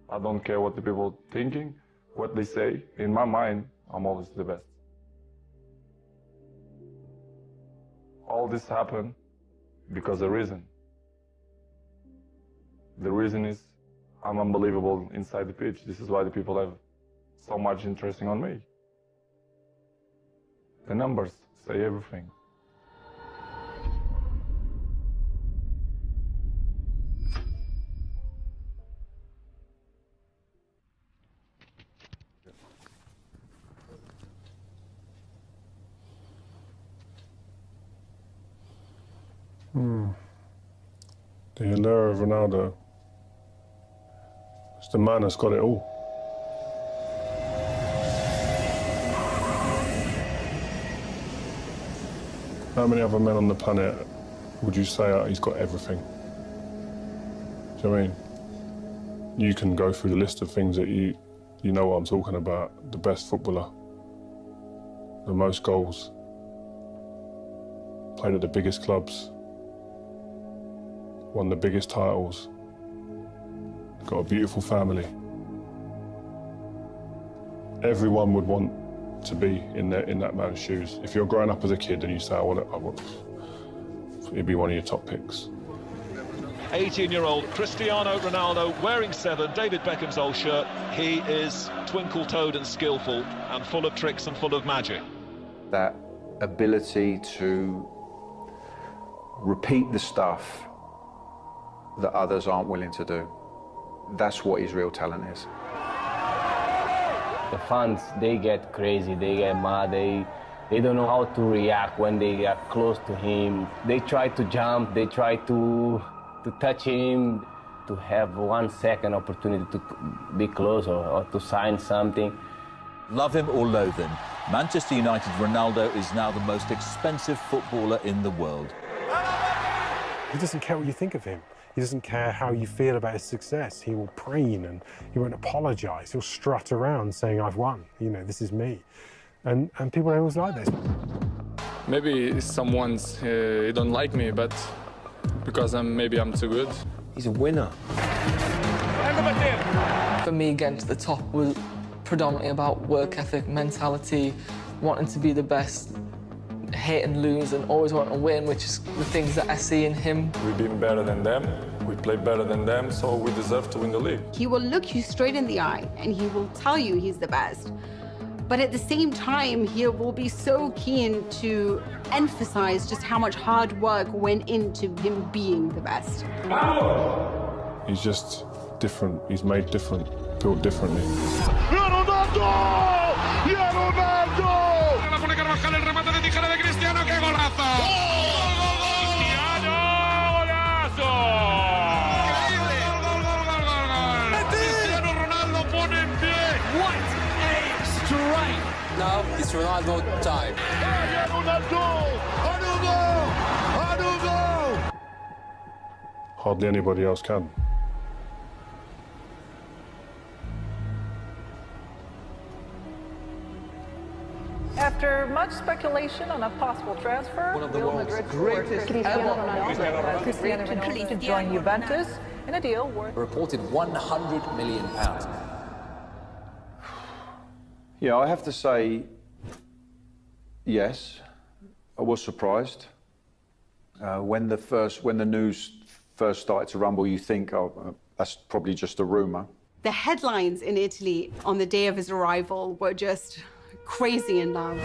I don't care what the people thinking, what they say. In my mind, I'm always the best. All this happened because of a reason. The reason is I'm unbelievable inside the pitch. This is why the people have so much interest on me. The numbers say everything. The allure of Ronaldo. It's the man that's got it all. How many other men on the planet would you say he's got everything? Do you know what I mean? You can go through the list of things that you know what I'm talking about. The best footballer, the most goals, played at the biggest clubs, won the biggest titles, got a beautiful family. Everyone would want to be in that man's shoes. If you're growing up as a kid and you say, I want, he'd be one of your top picks. 18-year-old Cristiano Ronaldo wearing 7, David Beckham's old shirt. He is twinkle-toed and skillful and full of tricks and full of magic. That ability to repeat the stuff that others aren't willing to do. That's what his real talent is. The fans, they get crazy, they get mad, they don't know how to react when they get close to him. They try to jump, they try to touch him, to have 1 second opportunity to be close or to sign something. Love him or loathe him, Manchester United Ronaldo is now the most expensive footballer in the world. He doesn't care what you think of him. He doesn't care how you feel about his success. He will preen and he won't apologise. He'll strut around saying, I've won, you know, this is me. And people are always like this. Maybe someone's don't like me, but because maybe I'm too good. He's a winner. For me, getting to the top was predominantly about work ethic, mentality, wanting to be the best, hate and lose, and always want to win, which is the things that I see in him. We've been better than them, we play better than them, so we deserve to win the league. He will look you straight in the eye and he will tell you he's the best. But at the same time, he will be so keen to emphasize just how much hard work went into him being the best. He's just different. He's made different, built differently. ¡Ronaldo! ¡Ya Ronaldo! La pone Carvajal, el remate de tijera de Cristiano, ¡qué golazo! ¡Cristiano, golazo! ¡Increíble! Cristiano Ronaldo pone en pie. What a strike! Now it's Ronaldo time. ¡Ya Ronaldo! ¡A nuevo! Hardly anybody else can. After much speculation on a possible transfer, One of the Real world's Madrid greatest Cristiano ever. Ronaldo has agreed to join Juventus in a deal worth A reported £100 million. Yeah, I have to say, yes, I was surprised. When the news first started to rumble, you think, oh, that's probably just a rumour. The headlines in Italy on the day of his arrival were just crazy in love.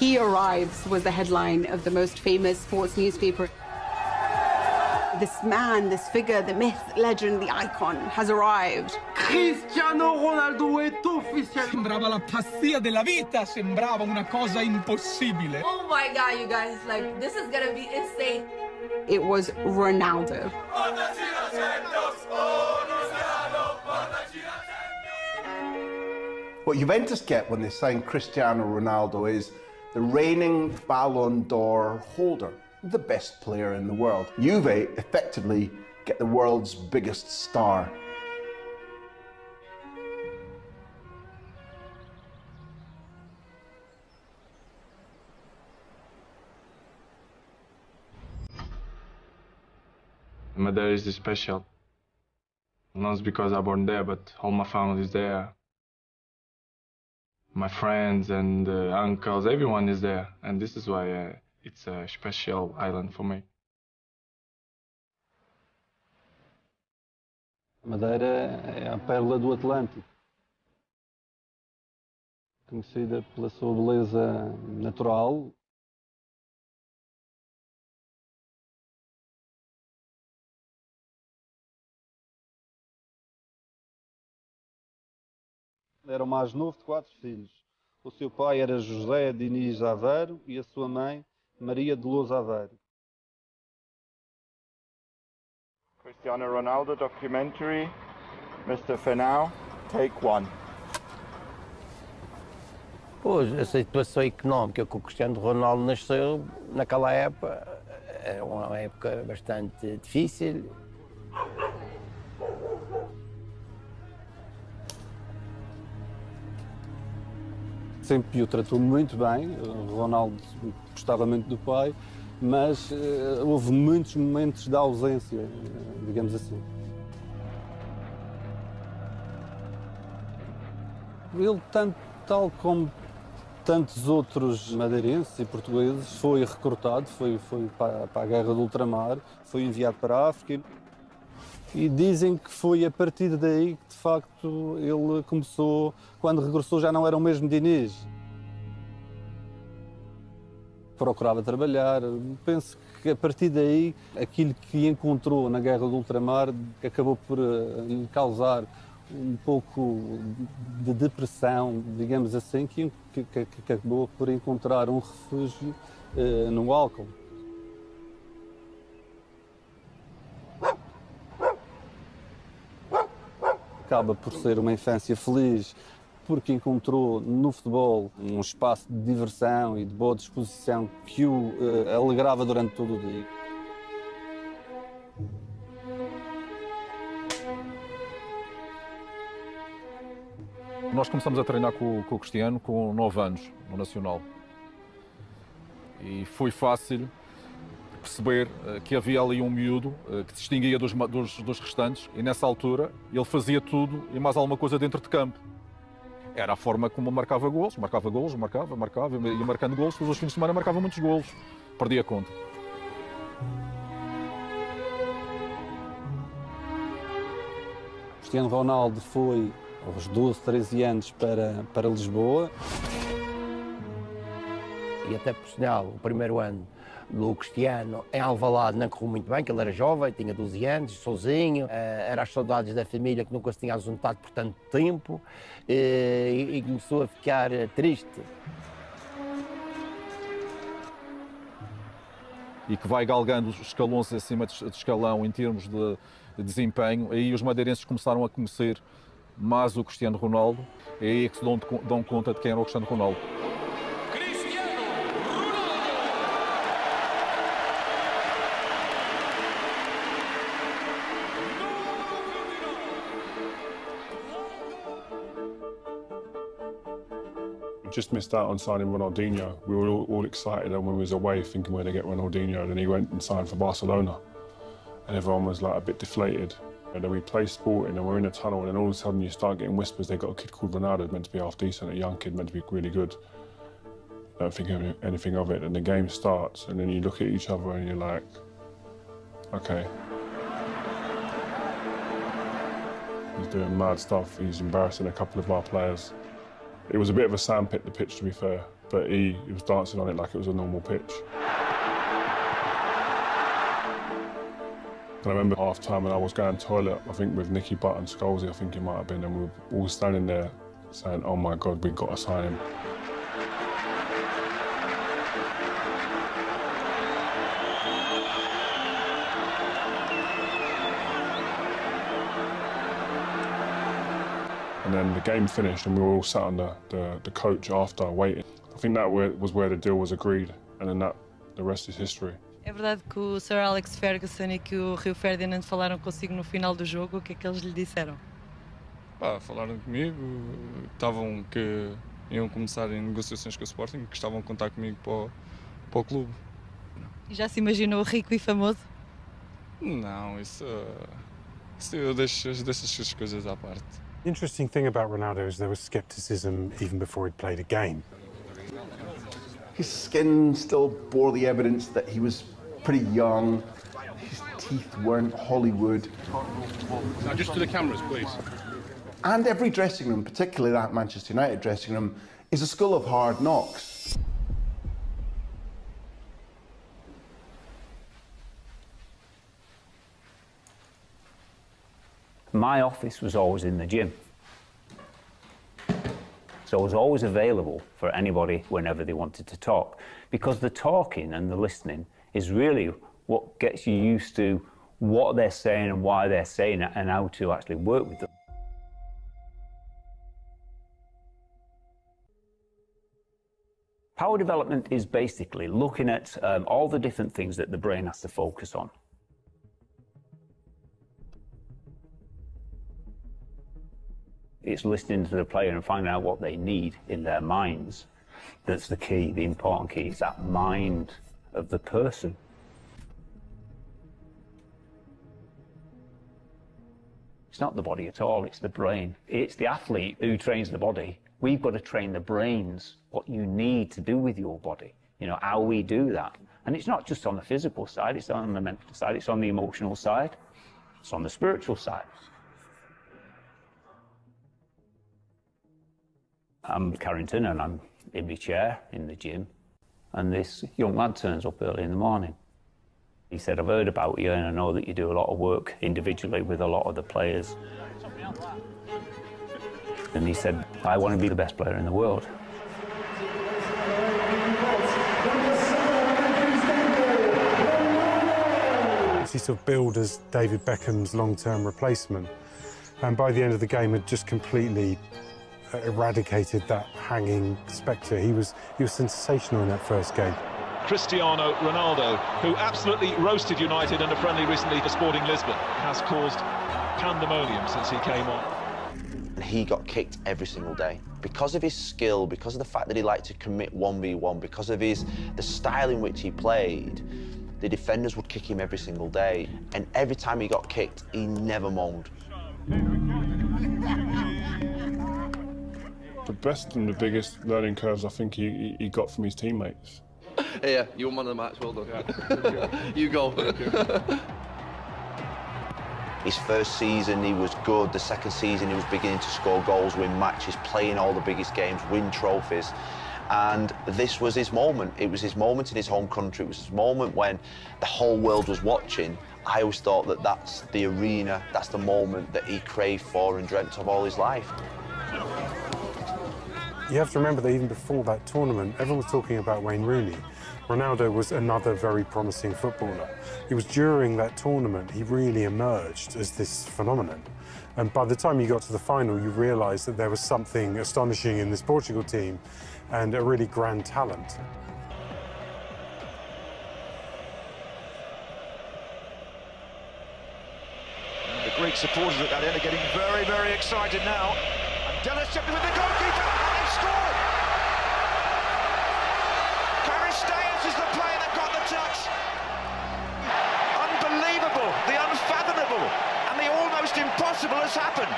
He arrives was the headline of the most famous sports newspaper. This man, this figure, the myth, legend, the icon has arrived. Cristiano Ronaldo è ufficiale. Sembrava la pazzia della vita, sembrava una cosa impossibile. Oh my God, you guys, like, this is gonna be insane. It was Ronaldo. What Juventus get when they sign Cristiano Ronaldo is the reigning Ballon d'Or holder, the best player in the world. Juve effectively get the world's biggest star. Madeira is special. Not because I'm born there, but all my family is there. My friends and uncles, everyone is there. And this is why it's a special island for me. Madeira é a pérola do Atlântico, conhecida pela sua beleza natural. Era o mais novo de 4 filhos. O seu pai era José Diniz Aveiro e a sua mãe Maria de Lourdes Aveiro. Cristiano Ronaldo documentary, Mr. Fenau, take 1. Pois, a situação económica que o Cristiano Ronaldo nasceu naquela época era uma época bastante difícil. Sempre o tratou muito bem, o Ronaldo gostava muito do pai, mas houve muitos momentos de ausência, digamos assim. Ele, tal como tantos outros madeirenses e portugueses, foi recrutado, foi para a guerra do ultramar, foi enviado para a África. E dizem que foi a partir daí que, de facto, ele começou, quando regressou já não era o mesmo Diniz. Procurava trabalhar. Penso que a partir daí, aquilo que encontrou na guerra do ultramar acabou por lhe causar um pouco de depressão, digamos assim, que acabou por encontrar um refúgio no álcool. Acaba por ser uma infância feliz porque encontrou no futebol um espaço de diversão e de boa disposição que o alegrava durante todo o dia. Nós começamos a treinar com o Cristiano com 9 anos, no Nacional. E foi fácil perceber que havia ali um miúdo que se distinguia dos restantes, e nessa altura ele fazia tudo e mais alguma coisa dentro de campo. Era a forma como marcava golos, ia marcando golos, todos os fins de semana marcava muitos golos, perdia a conta. Cristiano Ronaldo foi aos 12, 13 anos para Lisboa. E até por sinal, o primeiro ano do Cristiano em Alvalade não correu muito bem, que ele era jovem, tinha 12 anos, sozinho, era as saudades da família que nunca se tinha juntado por tanto tempo, e começou a ficar triste. E que vai galgando os escalões acima de escalão em termos de desempenho, aí os madeirenses começaram a conhecer mais o Cristiano Ronaldo, é aí que se dão conta de quem era o Cristiano Ronaldo. Just missed out on signing Ronaldinho. We were all excited when we was away thinking we're going to get Ronaldinho, and then he went and signed for Barcelona. And everyone was like a bit deflated. And then we play Sporting and we're in a tunnel, and then all of a sudden you start getting whispers they got a kid called Ronaldo meant to be half decent, a young kid meant to be really good. Don't think anything of it, and the game starts, and then you look at each other and you're like, okay. He's doing mad stuff, he's embarrassing a couple of our players. It was a bit of a sandpit, the pitch, to be fair, but he was dancing on it like it was a normal pitch. And I remember half-time when I was going to the toilet, I think with Nicky Butt and Scholesy, I think it might have been, and we were all standing there saying, oh my God, we've got to sign him. And then the game finished and we were all sat on the coach after, waiting. I think that was where the deal was agreed, and then the rest is history. É verdade que o Sir Alex Ferguson e que o Rio Ferdinand falaram consigo no final do jogo? O que é que eles lhe disseram? Falaram comigo, estavam que iam começar em negociações com o Sporting, que estavam a contar comigo para o clube. E já se imaginou rico e famoso? Não, isso Eu deixo essas coisas à parte. The interesting thing about Ronaldo is there was scepticism even before he'd played a game. His skin still bore the evidence that he was pretty young. His teeth weren't Hollywood. Now just to the cameras, please. And every dressing room, particularly that Manchester United dressing room, is a school of hard knocks. My office was always in the gym. So I was always available for anybody whenever they wanted to talk, because the talking and the listening is really what gets you used to what they're saying and why they're saying it and how to actually work with them. Power development is basically looking at all the different things that the brain has to focus on. It's listening to the player and finding out what they need in their minds. That's the key, the important key. It's that mind of the person. It's not the body at all, it's the brain. It's the athlete who trains the body. We've got to train the brains, what you need to do with your body, you know, how we do that. And it's not just on the physical side, it's on the mental side, it's on the emotional side, it's on the spiritual side. I'm Carrington and I'm in my chair in the gym, and this young lad turns up early in the morning. He said, I've heard about you and I know that you do a lot of work individually with a lot of the players. And he said, I want to be the best player in the world. He sort of billed as David Beckham's long-term replacement, and by the end of the game had just completely eradicated that hanging spectre. He was sensational in that first game. Cristiano Ronaldo, who absolutely roasted United in a friendly recently for Sporting Lisbon, has caused pandemonium since he came on. He got kicked every single day because of his skill, because of the fact that he liked to commit 1v1, because of the style in which he played. The defenders would kick him every single day, and every time he got kicked, he never moaned. The best and the biggest learning curves I think he got from his teammates. Yeah, you won man of the match, well done. Yeah. You go. His first season he was good, the second season he was beginning to score goals, win matches, play in all the biggest games, win trophies. And this was his moment. It was his moment in his home country. It was his moment when the whole world was watching. I always thought that that's the arena, that's the moment that he craved for and dreamt of all his life. You have to remember that even before that tournament, everyone was talking about Wayne Rooney. Ronaldo was another very promising footballer. It was during that tournament he really emerged as this phenomenon. And by the time you got to the final, you realised that there was something astonishing in this Portugal team and a really grand talent. The Greek supporters at that end are getting very, very excited now. And Dennis with the goalkeeper, and they've scored! Is the player that got the touch. Unbelievable, the unfathomable, and the almost impossible has happened.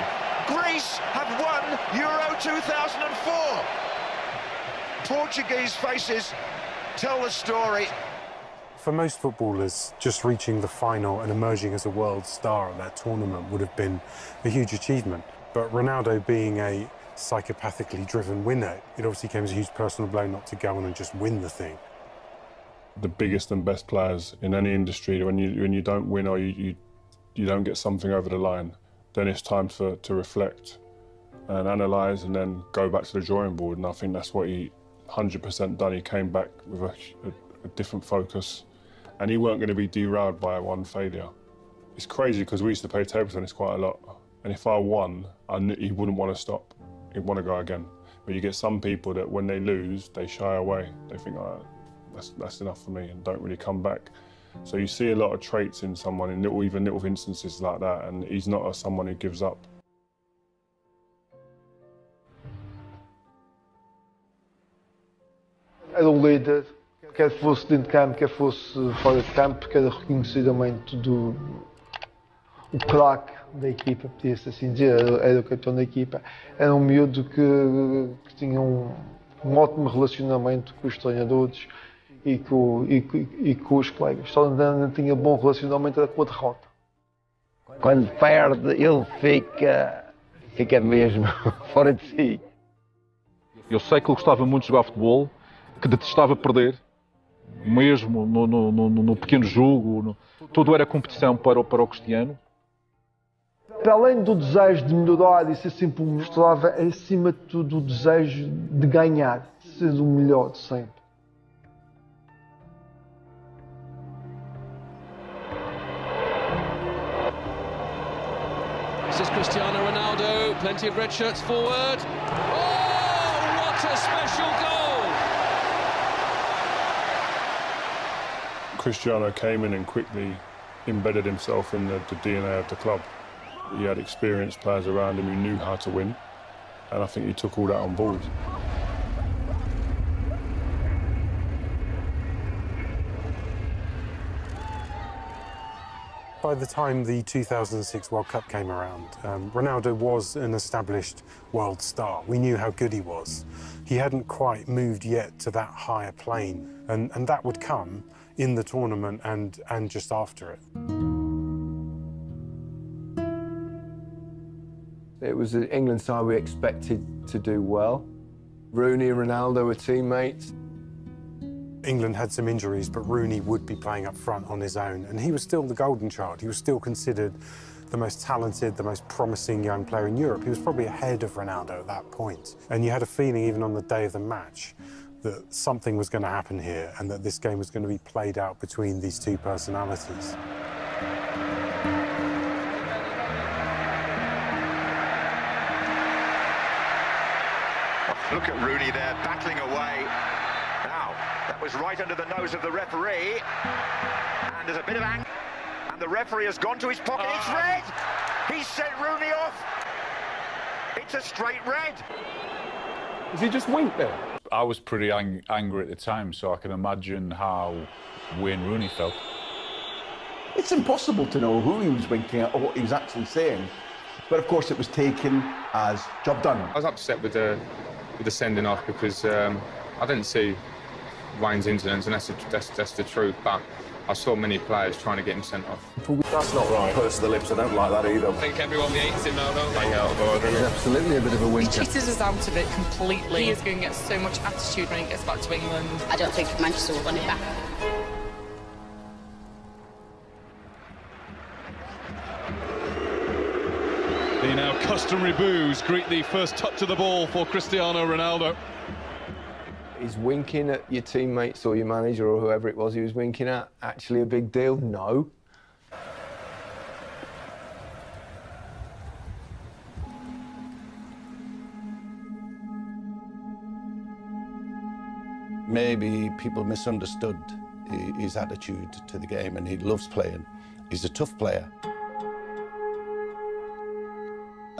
Greece have won Euro 2004. Portuguese faces tell the story. For most footballers, just reaching the final and emerging as a world star at that tournament would have been a huge achievement. But Ronaldo being a psychopathically driven winner, it obviously came as a huge personal blow not to go on and just win the thing. The biggest and best players in any industry, when you don't win or you don't get something over the line, then it's time to reflect and analyse and then go back to the drawing board. And I think that's what he 100% done. He came back with a different focus, and he weren't going to be derailed by one failure. It's crazy because we used to play table tennis quite a lot, and if I won, I knew he wouldn't want to stop. He'd want to go again. But you get some people that when they lose, they shy away. They think, oh, that's enough for me, and don't really come back. So you see a lot of traits in someone, in even little instances like that, and he's not someone who gives up. Era um líder, quer fosse dentro de campo, quer fosse fora de campo, que era reconhecidamente o craque da equipa, podia-se assim dizer, era o capitão da equipa. Era um miúdo que tinha um ótimo relacionamento com os treinadores e com os colegas. Só não tinha bom relacionamento com a derrota. Quando perde, ele fica mesmo fora de si. Eu sei que ele gostava muito de jogar futebol, que detestava perder, mesmo no pequeno jogo, tudo era competição para o Cristiano. Para além do desejo de melhorar e ser sempre um mostrava, acima de tudo, o desejo de ganhar, de ser o melhor de sempre. This is Cristiano Ronaldo, plenty of red shirts forward. Oh, what a special goal! Cristiano came in and quickly embedded himself in the DNA of the club. He had experienced players around him who knew how to win, and I think he took all that on board. By the time the 2006 World Cup came around, Ronaldo was an established world star. We knew how good he was. He hadn't quite moved yet to that higher plane, and that would come in the tournament and just after it. It was the England side we expected to do well. Rooney and Ronaldo were teammates. England had some injuries, but Rooney would be playing up front on his own, and he was still the golden child. He was still considered the most talented, the most promising young player in Europe. He was probably ahead of Ronaldo at that point. And you had a feeling, even on the day of the match, that something was going to happen here and that this game was going to be played out between these two personalities. Look at Rooney there, battling away. Now, that was right under the nose of the referee. And there's a bit of anger. And the referee has gone to his pocket. It's red! He's sent Rooney off. It's a straight red. Has he just winked there? I was pretty angry at the time, so I can imagine how Wayne Rooney felt. It's impossible to know who he was winking at or what he was actually saying. But of course it was taken as job done. I was upset with the sending off because I didn't see Wayne's incidents, and that's the truth, but I saw many players trying to get him sent off. That's not right. Purse the lips, I don't like that either. I think everyone hates him now, don't they? He's absolutely a bit of a winker. He cheated us out of it completely. He is going to get so much attitude when he gets back to England. I don't think Manchester will win it back. The now customary boos greet the first touch of the ball for Cristiano Ronaldo. Is winking at your teammates or your manager or whoever it was he was winking at actually a big deal? No. Maybe people misunderstood his attitude to the game, and he loves playing. He's a tough player.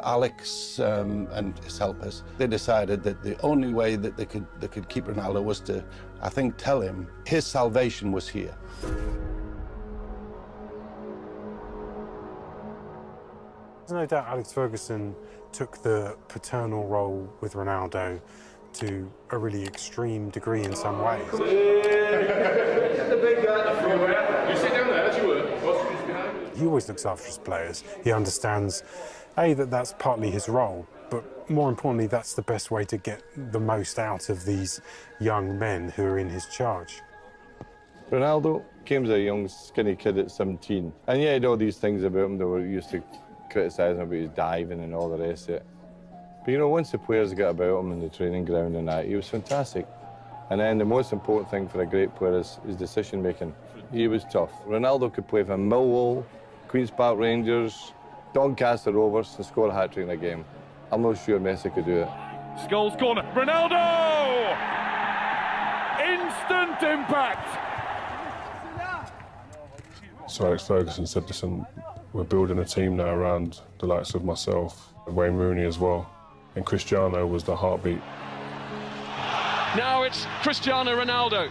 Alex and his helpers, they decided that the only way that they could keep Ronaldo was to, I think, tell him his salvation was here. There's no doubt Alex Ferguson took the paternal role with Ronaldo to a really extreme degree in some ways. The big guy you sit down there, as you were. He always looks after his players. He understands, A, that that's partly his role, but more importantly, that's the best way to get the most out of these young men who are in his charge. Ronaldo came as a young, skinny kid at 17. And yeah, he had all these things about him that were used to criticise him about his diving and all the rest of it. But you know, once the players got about him in the training ground and that, he was fantastic. And then the most important thing for a great player is his decision-making. He was tough. Ronaldo could play for Millwall, Queen's Park Rangers, Doncaster Rovers and score a hat-trick in a game. I'm not sure Messi could do it. Scholes corner, Ronaldo! Instant impact! So Alex Ferguson said, listen, we're building a team now around the likes of myself, Wayne Rooney as well, and Cristiano was the heartbeat. Now it's Cristiano Ronaldo.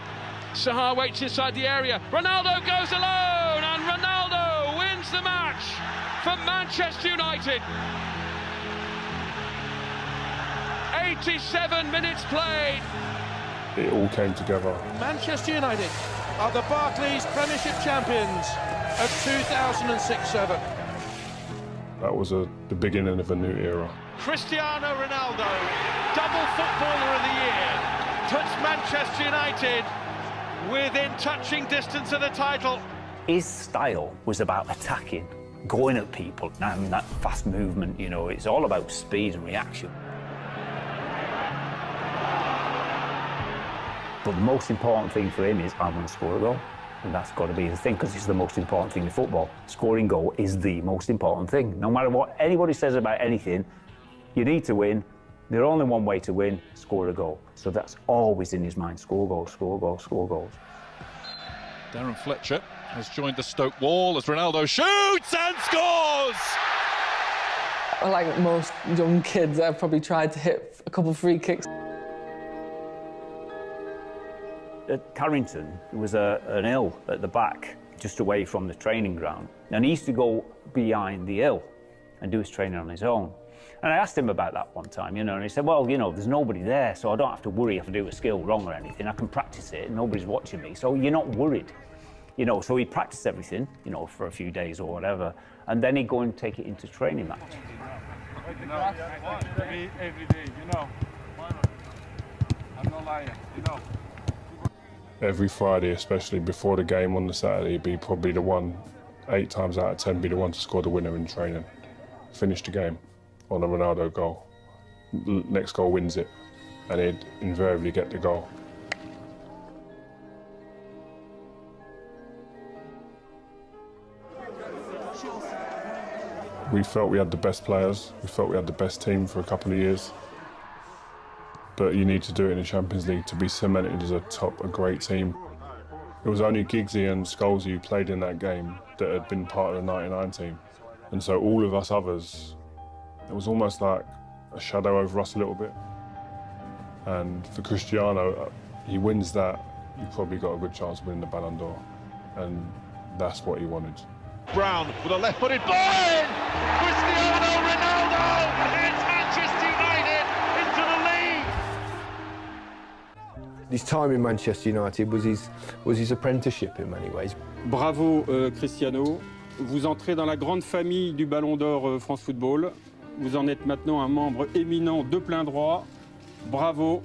Sahar waits inside the area. Ronaldo goes alone, and Ronaldo wins the match. for Manchester United. 87 minutes played. It all came together. Manchester United are the Barclays Premiership champions of 2006-07. That was the beginning of a new era. Cristiano Ronaldo, double footballer of the year, puts Manchester United within touching distance of the title. His style was about attacking, going at people. I mean, that fast movement, you know, it's all about speed and reaction. But the most important thing for him is, I'm going to score a goal. And that's got to be the thing, because it's the most important thing in football. Scoring goal is the most important thing. No matter what anybody says about anything, you need to win. There's only one way to win, score a goal. So that's always in his mind, score goals, score goals, score goals. Darren Fletcher has joined the Stoke wall as Ronaldo shoots and scores! Like most young kids, I've probably tried to hit a couple free kicks. At Carrington, there was an hill at the back, just away from the training ground. And he used to go behind the hill and do his training on his own. And I asked him about that one time, you know, and he said, well, you know, there's nobody there, so I don't have to worry if I do a skill wrong or anything. I can practice it, nobody's watching me, so you're not worried. You know, so he'd practice everything, you know, for a few days or whatever, and then he'd go and take it into training match. Every day, you know. I'm not lying, you know. Every Friday, especially before the game on the Saturday, he'd be probably the one, 8 times out of 10, be the one to score the winner in training. Finish the game on a Ronaldo goal. Next goal wins it, and he'd invariably get the goal. We felt we had the best players, we felt we had the best team for a couple of years. But you need to do it in the Champions League to be cemented as a great team. It was only Giggsy and Scholesy who played in that game that had been part of the '99 team. And so all of us others, it was almost like a shadow over us a little bit. And for Cristiano, he wins that, you've probably got a good chance of winning the Ballon d'Or. And that's what he wanted. Brown with a left-footed ball in! Cristiano Ronaldo! It's Manchester United into the lead! His time in Manchester United was his apprenticeship in many ways. Bravo Cristiano, vous entrez dans la grande famille du Ballon d'Or France Football. Vous en êtes maintenant un membre éminent de plein droit. Bravo.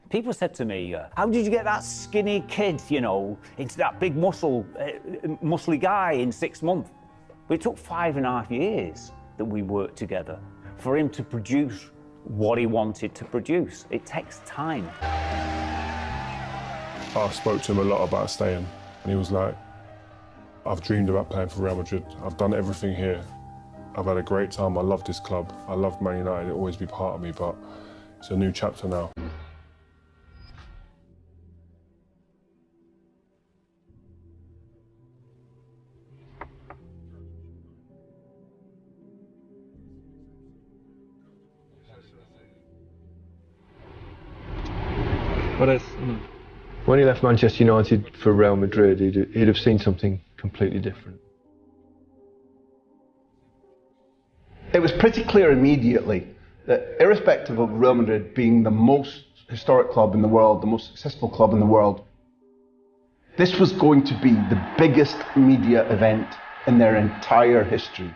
People said to me, how did you get that skinny kid, you know, into that big muscly guy in 6 months? But it took 5.5 years that we worked together for him to produce what he wanted to produce. It takes time. I spoke to him a lot about staying, and he was like, I've dreamed about playing for Real Madrid. I've done everything here. I've had a great time. I love this club. I love Man United. It'll always be part of me, but it's a new chapter now. When he left Manchester United for Real Madrid, he'd have seen something completely different. It was pretty clear immediately that irrespective of Real Madrid being the most historic club in the world, the most successful club in the world, this was going to be the biggest media event in their entire history.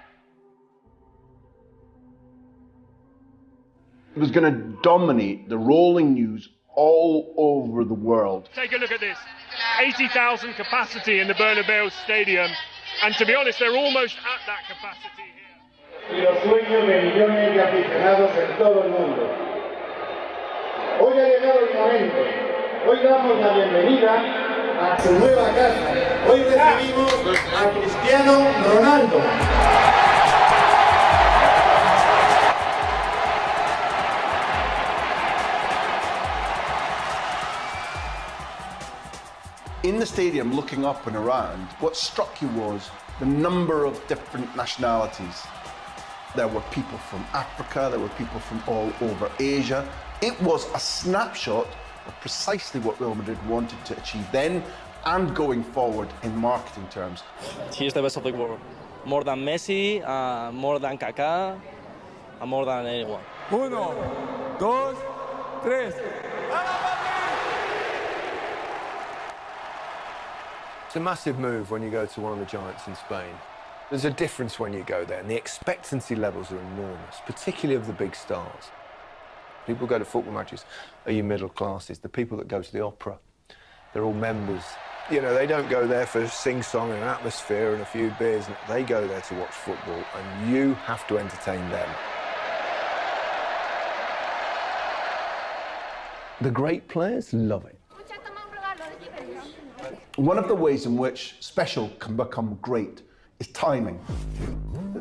It was going to dominate the rolling news all over the world. Take a look at this. 80,000 capacity in the Bernabeu Stadium, and to be honest, they're almost at that capacity here. Y los sueños de millones de aficionados en todo el mundo. Hoy ha llegado el momento. Hoy damos la bienvenida a su nueva casa. Hoy recibimos a Cristiano Ronaldo. In the stadium, looking up and around, what struck you was the number of different nationalities. There were people from Africa, there were people from all over Asia, It was a snapshot of precisely what Real Madrid wanted to achieve then and going forward in marketing terms. He is the best of the world. More than Messi, more than Kaká, and more than anyone. 1, 2, 3. It's a massive move when you go to one of the giants in Spain. There's a difference when you go there, and the expectancy levels are enormous, particularly of the big stars. People go to football matches, are you middle classes? The people that go to the opera, they're all members. You know, they don't go there for sing-song and an atmosphere and a few beers. They go there to watch football, and you have to entertain them. The great players love it. One of the ways in which special can become great is timing.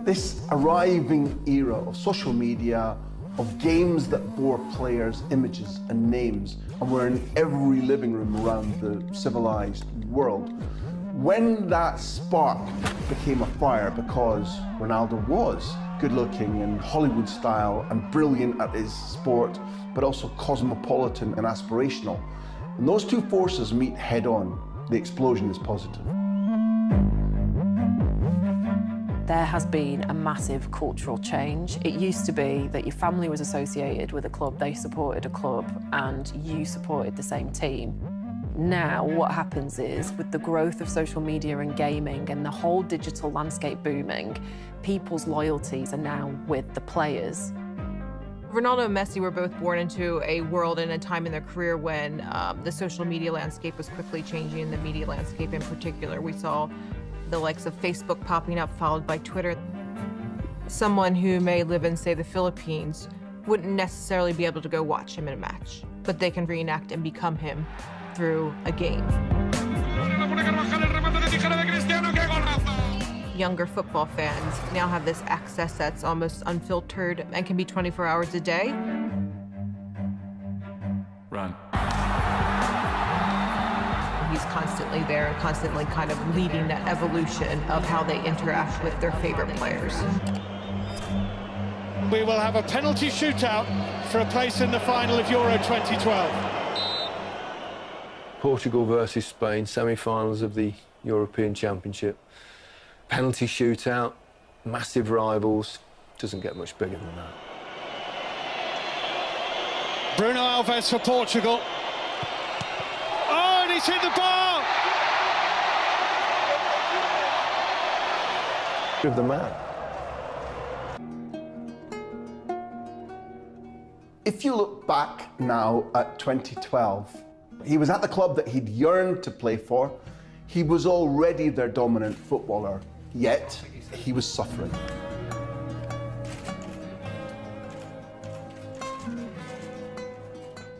This arriving era of social media, of games that bore players' images and names, and were in every living room around the civilized world. When that spark became a fire because Ronaldo was good-looking and Hollywood style and brilliant at his sport, but also cosmopolitan and aspirational, when those two forces meet head-on, the explosion is positive. There has been a massive cultural change. It used to be that your family was associated with a club, they supported a club, and you supported the same team. Now, what happens is, with the growth of social media and gaming and the whole digital landscape booming, people's loyalties are now with the players. Ronaldo and Messi were both born into a world and a time in their career when the social media landscape was quickly changing, and the media landscape in particular. We saw the likes of Facebook popping up, followed by Twitter. Someone who may live in, say, the Philippines wouldn't necessarily be able to go watch him in a match, but they can reenact and become him through a game. Younger football fans now have this access that's almost unfiltered and can be 24 hours a day. Run. He's constantly there and constantly kind of leading that evolution of how they interact with their favorite players. We will have a penalty shootout for a place in the final of Euro 2012. Portugal versus Spain, semi-finals of the European Championship. Penalty shootout, massive rivals, doesn't get much bigger than that. Bruno Alves for Portugal. Oh, and he's hit the bar! Of the man. If you look back now at 2012, he was at the club that he'd yearned to play for. He was already their dominant footballer, yet he was suffering.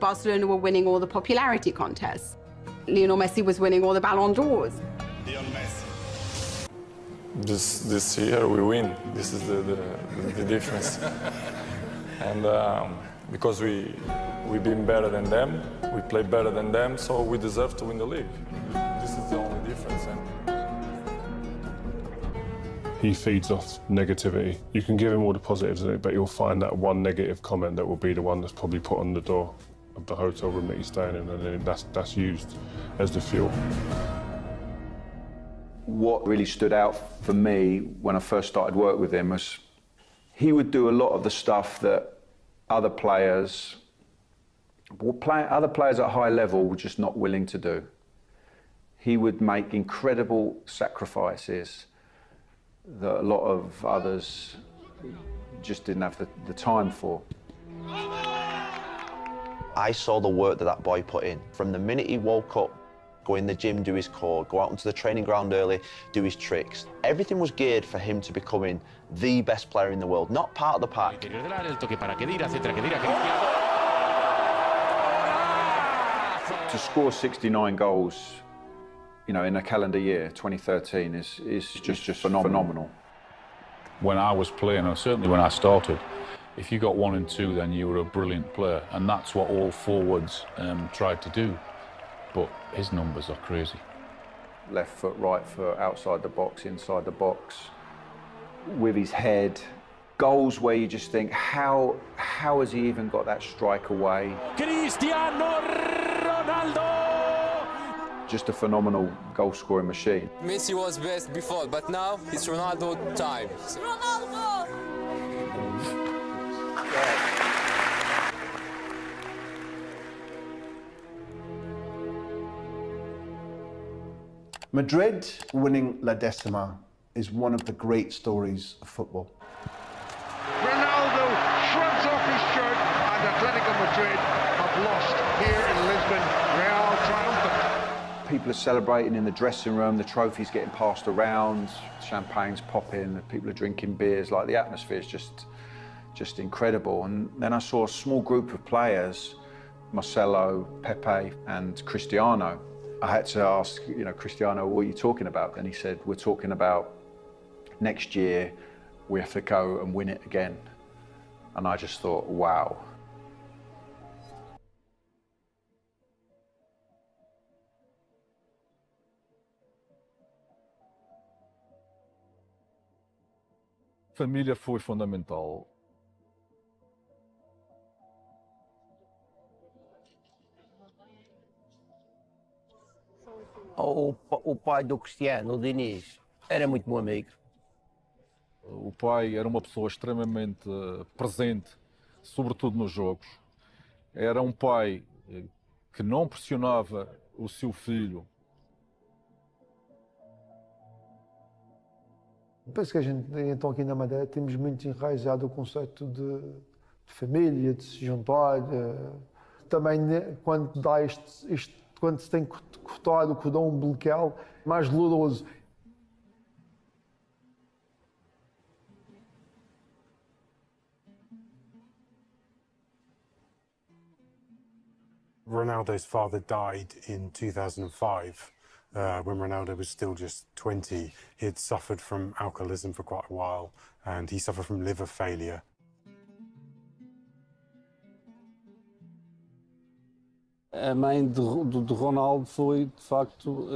Barcelona were winning all the popularity contests. Lionel Messi was winning all the Ballon d'Ors. This year we win. This is the difference. And because we've been better than them, we play better than them, so we deserve to win the league. This is the only difference. He feeds off negativity. You can give him all the positives in it, but you'll find that one negative comment that will be the one that's probably put on the door of the hotel room that he's staying in, and then that's used as the fuel. What really stood out for me when I first started work with him was he would do a lot of the stuff that other players at high level were just not willing to do. He would make incredible sacrifices that a lot of others just didn't have the time for. I saw the work that boy put in. From the minute he woke up, go in the gym, do his core, go out into the training ground early, do his tricks. Everything was geared for him to becoming the best player in the world, not part of the pack. To score 69 goals, you know, in a calendar year, 2013, is just phenomenal. When I was playing, or certainly when I started, if you got 1 and 2, then you were a brilliant player, and that's what all forwards tried to do. But his numbers are crazy. Left foot, right foot, outside the box, inside the box, with his head. Goals where you just think, how how has he even got that strike away? Cristiano Ronaldo! Just a phenomenal goal-scoring machine. Messi was best before, but now it's Ronaldo time. Ronaldo! Madrid winning La Decima is one of the great stories of football. Ronaldo shrugs off his shirt and Atletico Madrid have lost here in Lisbon. Real triumphant. People are celebrating in the dressing room, the trophies getting passed around, champagne's popping, people are drinking beers, like the atmosphere is just incredible. And then I saw a small group of players, Marcelo, Pepe and Cristiano. I had to ask, Cristiano, what are you talking about? And he said, we're talking about next year we have to go and win it again. And I just thought, wow. Família foi fundamental. O pai do Cristiano, o Diniz, era muito bom amigo. O pai era uma pessoa extremamente presente, sobretudo nos jogos. Era um pai que não pressionava o seu filho. Penso que a gente, então, aqui na Madeira, temos muito enraizado o conceito de família, de se juntar. Também, quando dá quando se tem cortado o cordão umbilical, mais doloroso. Ronaldo's father died in 2005. When Ronaldo was still just 20, he had suffered from alcoholism for quite a while, and he suffered from liver failure. A mãe de Ronaldo foi, de facto,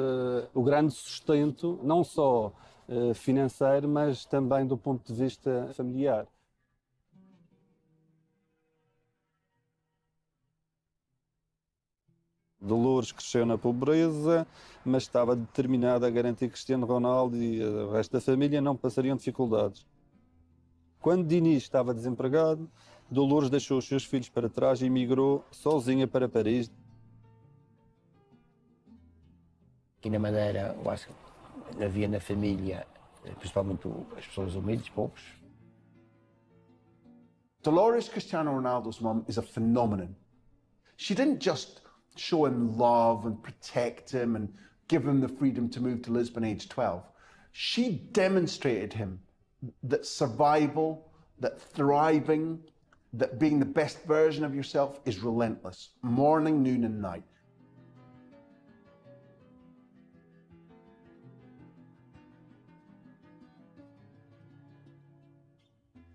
o grande sustento, não só financeiro, mas também do ponto de vista familiar. Dolores cresceu na pobreza, mas estava determinada a garantir que Cristiano Ronaldo e o resto da família não passariam dificuldades. Quando Diniz estava desempregado, Dolores deixou os seus filhos para trás e emigrou sozinha para Paris. Aqui na Madeira, eu acho que havia na família, principalmente as pessoas humildes, poucos. Dolores Cristiano Ronaldo's mum is a phenomenon. She didn't just show him love and protect him and give him the freedom to move to Lisbon age 12. She demonstrated him that survival, that thriving, that being the best version of yourself is relentless, morning, noon and night.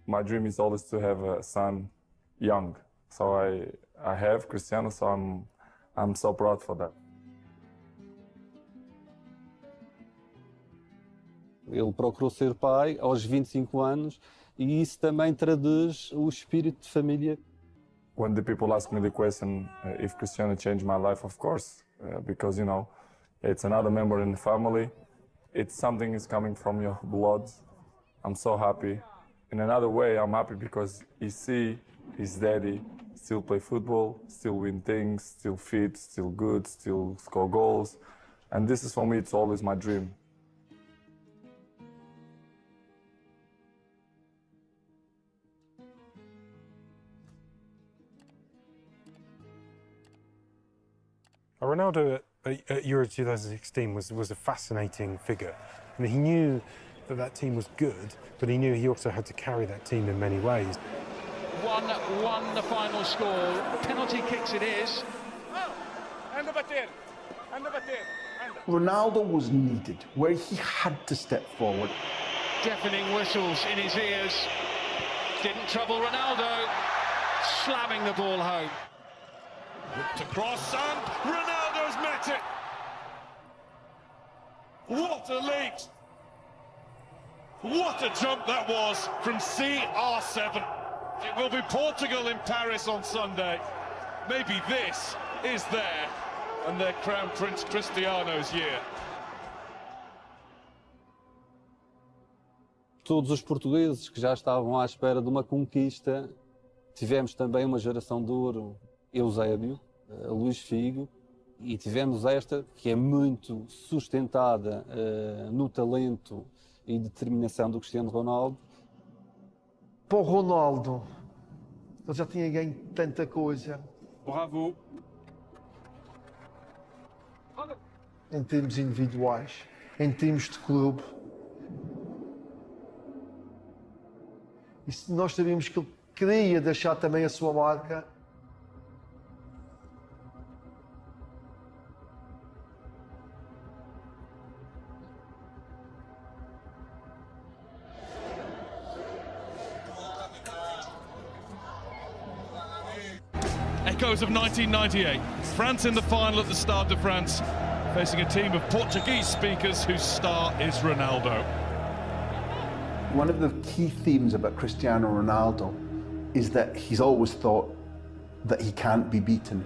My dream is always to have a son young. So I have Cristiano, so I'm so proud for that. Ele procurou ser pai aos 25 anos e isso também traduz o espírito de família. When the people ask me the question if Cristiano changed my life, of course, because it's another member in the family. It's something is coming from your blood. I'm so happy. In another way, I'm happy because you see his daddy still play football, still win things, still fit, still good, still score goals. And this is, for me, it's always my dream. Ronaldo at Euro 2016 was a fascinating figure. I mean, he knew that team was good, but he knew he also had to carry that team in many ways. 1-1 the final score. Penalty kicks it is. Ronaldo was needed where he had to step forward. Deafening whistles in his ears. Didn't trouble Ronaldo. Slamming the ball home. Whipped across and Ronaldo's met it. What a lead. What a jump that was from CR7. It will be Portugal in Paris on Sunday. Maybe this is their and their Crown Prince Cristiano's year. Todos os portugueses que já estavam à espera de uma conquista, tivemos também uma geração de ouro, Eusébio, Luís Figo, e tivemos esta que é muito sustentada no talento e determinação do Cristiano Ronaldo. Para o Ronaldo, ele já tinha ganho tanta coisa. Bravo. Em termos individuais, em termos de clube. E se nós sabíamos que ele queria deixar também a sua marca. Echoes of 1998. France in the final at the Stade de France, facing a team of Portuguese speakers whose star is Ronaldo. One of the key themes about Cristiano Ronaldo is that he's always thought that he can't be beaten.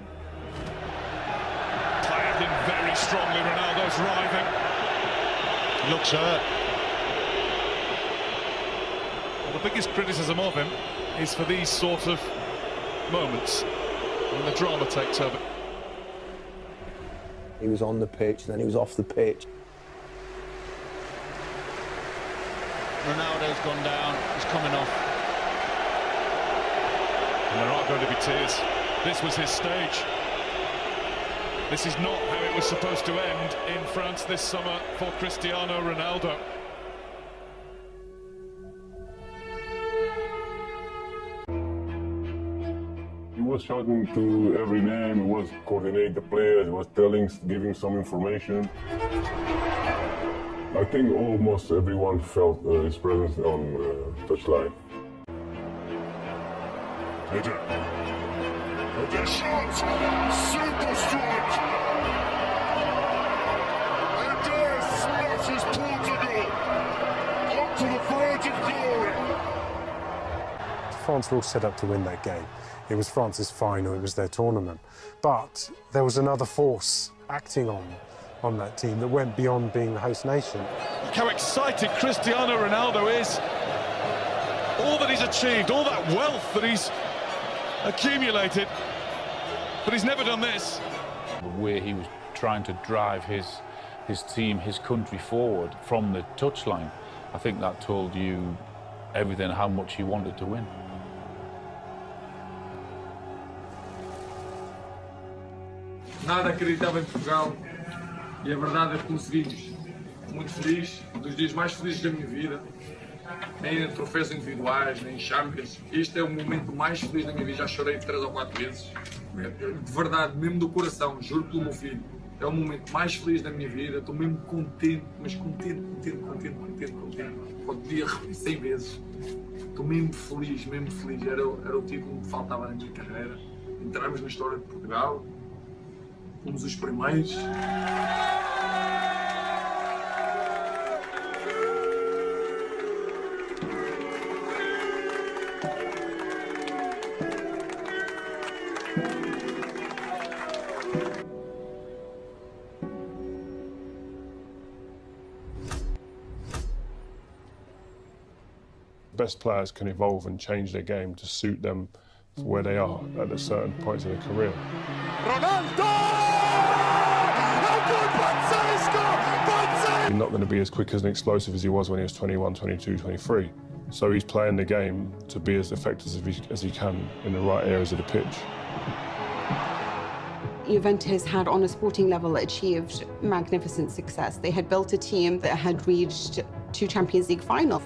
Tired in very strongly, Ronaldo's writhing. Looks hurt. Well, the biggest criticism of him is for these sort of moments when the drama takes over. He was on the pitch, then he was off the pitch. Ronaldo's gone down, he's coming off. And there are going to be tears. This was his stage. This is not how it was supposed to end in France this summer for Cristiano Ronaldo. He was shouting to every name, he was coordinating the players, he was giving some information. I think almost everyone felt his presence on touchline. Header shot! Super strike! Header smashes Portugal onto the verge of glory! France were all set up to win that game. It was France's final, it was their tournament. But there was another force acting on that team that went beyond being the host nation. Look how excited Cristiano Ronaldo is. All that he's achieved, all that wealth that he's accumulated, but he's never done this. The way he was trying to drive his team, his country forward from the touchline, I think that told you everything, how much he wanted to win. Nada acreditava em Portugal e a verdade é que conseguimos. Muito feliz, um dos dias mais felizes da minha vida. Nem em troféus individuais, nem em Champions. Este é o momento mais feliz da minha vida. Já chorei 3 ou 4 vezes. De verdade, mesmo do coração, juro pelo meu filho. É o momento mais feliz da minha vida. Estou mesmo contente, mas contente. Podia repetir 100 vezes. Estou mesmo feliz. Era o título que me faltava na minha carreira. Entramos na história de Portugal. Fomos os primeiros. Best players can evolve and change their game to suit them for where they are at a certain points in their career. He's not going to be as quick as an explosive as he was when he was 21, 22, 23. So he's playing the game to be as effective as he can in the right areas of the pitch. Juventus had, on a sporting level, achieved magnificent success. They had built a team that had reached 2 Champions League finals.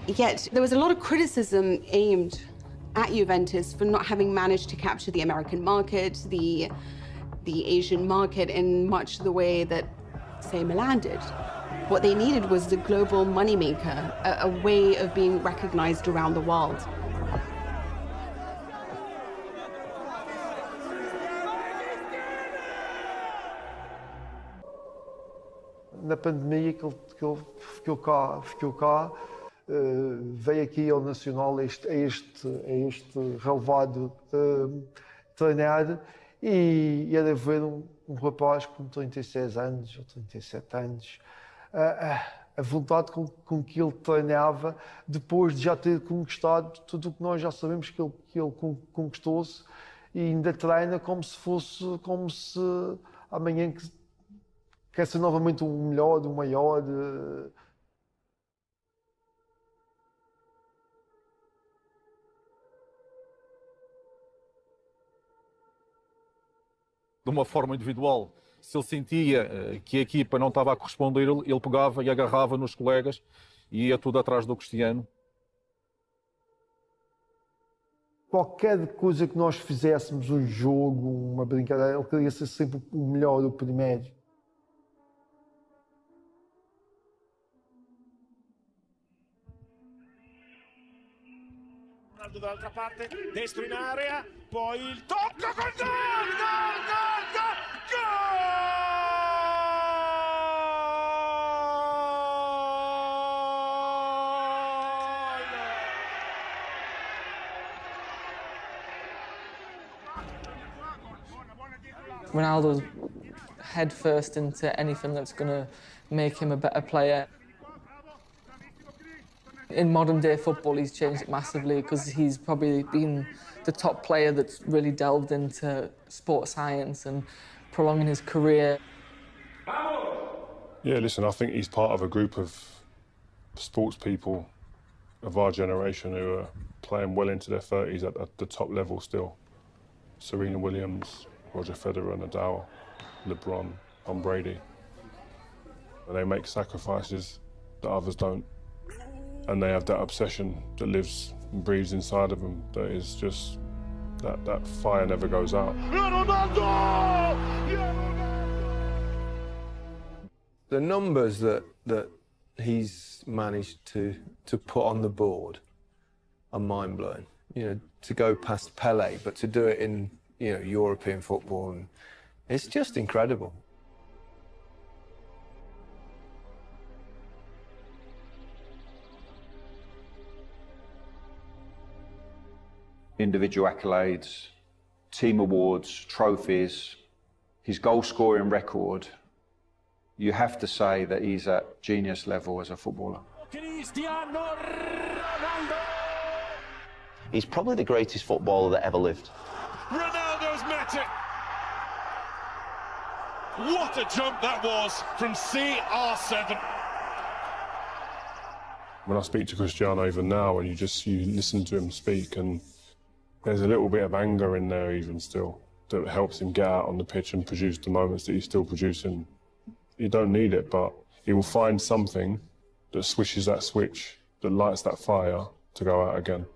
Yet there was a lot of criticism aimed at Juventus for not having managed to capture the American market, the Asian market in much the way that, say, Milan did. What they needed was the global moneymaker, a way of being recognized around the world. Na pandemia que ele ficou cá, veio aqui ao Nacional, a este relevado, treinar, e era ver um rapaz com 36 anos ou 37 anos, a vontade com que ele treinava, depois de já ter conquistado tudo o que nós já sabemos que ele conquistou-se, e ainda treina como se amanhã quer ser novamente o melhor, o maior. De uma forma individual, se ele sentia que a equipa não estava a corresponder, ele pegava e agarrava nos colegas e ia tudo atrás do Cristiano. Qualquer coisa que nós fizéssemos, um jogo, uma brincadeira, ele queria ser sempre o melhor, o primeiro. Ronaldo dall'altra parte, destro in area, poi il tocco col gol! Gol, gol, gol, gol! Ronaldo's head first into anything that's going to make him a better player. In modern day football, he's changed it massively because he's probably been the top player that's really delved into sports science and prolonging his career. Yeah, listen, I think he's part of a group of sports people of our generation who are playing well into their 30s at the top level still. Serena Williams, Roger Federer, Nadal, LeBron, Tom Brady. They make sacrifices that others don't. And they have that obsession that lives and breathes inside of them that is just, that fire never goes out. The numbers that he's managed to put on the board are mind-blowing. You know, to go past Pele, but to do it in, you know, European football, and it's just incredible. Individual accolades, team awards, trophies, his goal-scoring record, you have to say that he's at genius level as a footballer. Cristiano Ronaldo! He's probably the greatest footballer that ever lived. Ronaldo's met it! What a jump that was from CR7. When I speak to Cristiano even now, and you listen to him speak, and there's a little bit of anger in there even still that helps him get out on the pitch and produce the moments that he's still producing. You don't need it, but he will find something that swishes that switch, that lights that fire to go out again.